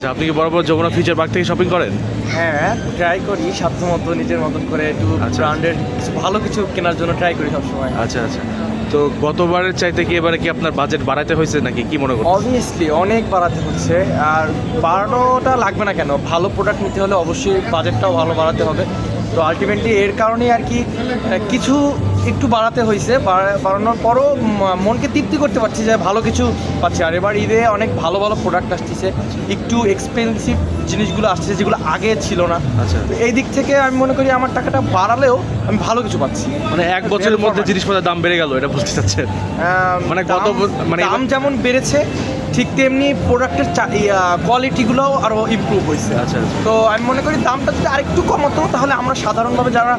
আপনি কি বরাবর যমুনা ফিউচার পার্ক থেকে শপিং করেন? হ্যাঁ, ট্রাই করি সাধ্যমতো নিজের মতন করে একটু ব্র্যান্ডেড ভালো কিছু কেনার জন্য ট্রাই করি সবসময়। আচ্ছা আচ্ছা। তো গতবারের চাইতে কি এবারে কি আপনার বাজেট বাড়াতে হয়েছে নাকি কি মনে করেন? অবভিয়াসলি অনেক বাড়াতে হচ্ছে, আর বাড়ানোটা লাগবে না কেন, ভালো প্রোডাক্ট নিতে হলে অবশ্যই বাজেটটাও ভালো বাড়াতে হবে। তো আলটিমেটলি এর কারণেই আর কি কিছু একটু বাড়াতে হয়েছে, বাড়ানোর পরও মনকে তৃপ্তি করতে পারছি যে ভালো কিছু পাচ্ছি। আর এবার ঈদে অনেক ভালো ভালো প্রোডাক্ট আসতেছে, একটু এক্সপেন্সিভ জিনিসগুলো আসছে যেগুলো আগে ছিল না। আচ্ছা। এই দিক থেকে আমি মনে করি আমার টাকাটা বাড়ালেও আমি ভালো কিছু পাচ্ছি। মানে এক বছরের মধ্যে জিনিসপত্রের দাম বেড়ে গেল, এটা বলতে চাচ্ছেন? মানে মানে দাম যেমন বেড়েছে ঠিক তেমনি প্রোডাক্টের কোয়ালিটিগুলোও আরও ইমপ্রুভ হয়েছে। আচ্ছা। তো আমি মনে করি দামটা যদি আরেকটু কমাতো তাহলে আমরা সাধারণভাবে যারা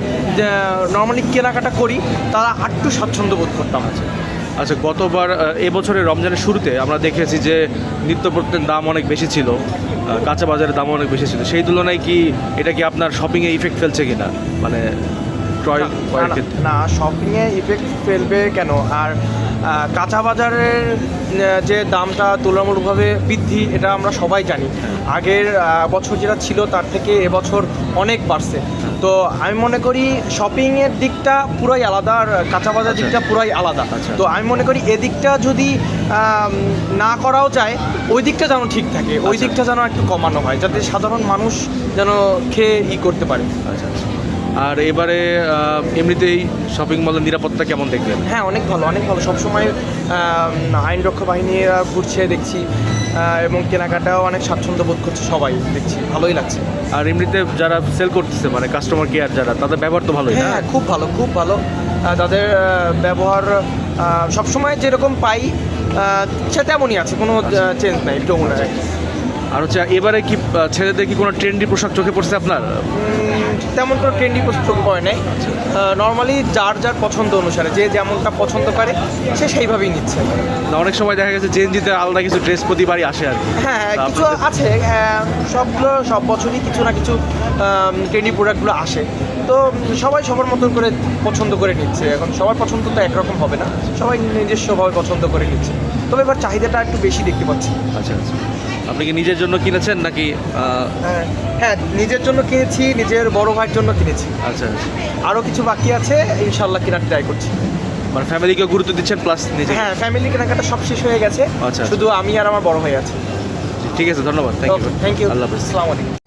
নর্মালি কেনাকাটা করি তারা আরেকটু স্বাচ্ছন্দ্য বোধ করতাম। আচ্ছা, গতবার এবছরের রমজানের শুরুতে আমরা দেখেছি যে নিত্যপণ্যের দাম অনেক বেশি ছিল, কাঁচা বাজারের দাম অনেক বেশি ছিল। সেই তুলনায় কি এটা কি আপনার শপিংয়ে ইফেক্ট ফেলছে কিনা, মানে ক্রয় ক্ষেত্রে? না, শপিংয়ে ইফেক্ট ফেলবে কেন? আর কাঁচা বাজারের যে দামটা তুলনামূলকভাবে বৃদ্ধি এটা আমরা সবাই জানি। আগের বছর যেটা ছিল তার থেকে এবছর অনেক বাড়ছে। তো আমি মনে করি শপিংয়ের দিকটা পুরাই আলাদা, আর কাঁচা বাজার দিকটা পুরাই আলাদা। তো আমি মনে করি এদিকটা যদি না করাও যায়, ওই দিকটা যেন ঠিক থাকে, ওই দিকটা যেন একটু কমানো হয় যাতে সাধারণ মানুষ যেন খেয়ে করতে পারে। আচ্ছা। আর এবারে এমনিতেই শপিং মলের নিরাপত্তা কেমন দেখবেন? হ্যাঁ, অনেক ভালো, অনেক ভালো। সবসময় আইনরক্ষা বাহিনীরা ঘুরছে দেখছি, এবং কেনাকাটাও অনেক স্বাচ্ছন্দ্য বোধ করছে সবাই, দেখছি ভালোই লাগছে। আর এমনিতে যারা সেল করতেছে মানে কাস্টমার কেয়ার যারা, তাদের ব্যবহার তো ভালোই? হ্যাঁ, খুব ভালো, খুব ভালো। তাদের ব্যবহার সবসময় যেরকম পাই সে তেমনই আছে, কোনো চেঞ্জ নাই, টোন নাই। আর হচ্ছে এবারে কি ছেলেদের কি কোনো ট্রেন্ডি পোশাক চোখে পড়ছে আপনার? তেমন কোনো ট্রেন্ডি পোশাক চোখে পড়ে নাই। নর্মালি যার যার পছন্দ অনুসারে যে যেমনটা পছন্দ করে সে সেইভাবেই নিচ্ছে। অনেক সময় দেখা গেছে জেনজিতে আলাদা কিছু ড্রেস প্রতিবারই আসে আর কি। হ্যাঁ, কিছু আছে, সব বছরই কিছু না কিছু ট্রেন্ডি প্রোডাক্টগুলো আসে। তো সবাই সবার মতন করে পছন্দ করে নিচ্ছে। এখন সবার পছন্দ তো একরকম হবে না, সবাই নিজস্বভাবে পছন্দ করে নিচ্ছে। তবে এবার চাহিদাটা একটু বেশি দেখতে পাচ্ছি। আচ্ছা। আপনি কি নিজের জন্য কিনেছেন নাকি? হ্যাঁ, নিজের জন্য কিনেছি, নিজের বড় ভাইয়ের জন্য কিনেছি। আচ্ছা। আরও কিছু বাকি আছে, ইনশাল্লাহ কেনার ট্রাই করছি। মানে ফ্যামিলিকে গুরুত্ব দিচ্ছেন প্লাস নিজে? হ্যাঁ, ফ্যামিলি কেনাকাটা সব শেষ হয়ে গেছে। আচ্ছা। শুধু আমি আর আমার বড় ভাই আছে। ঠিক আছে, ধন্যবাদ। Thank you. Thank you. আল্লাহ হাফেজ। আসসালামু আলাইকুম।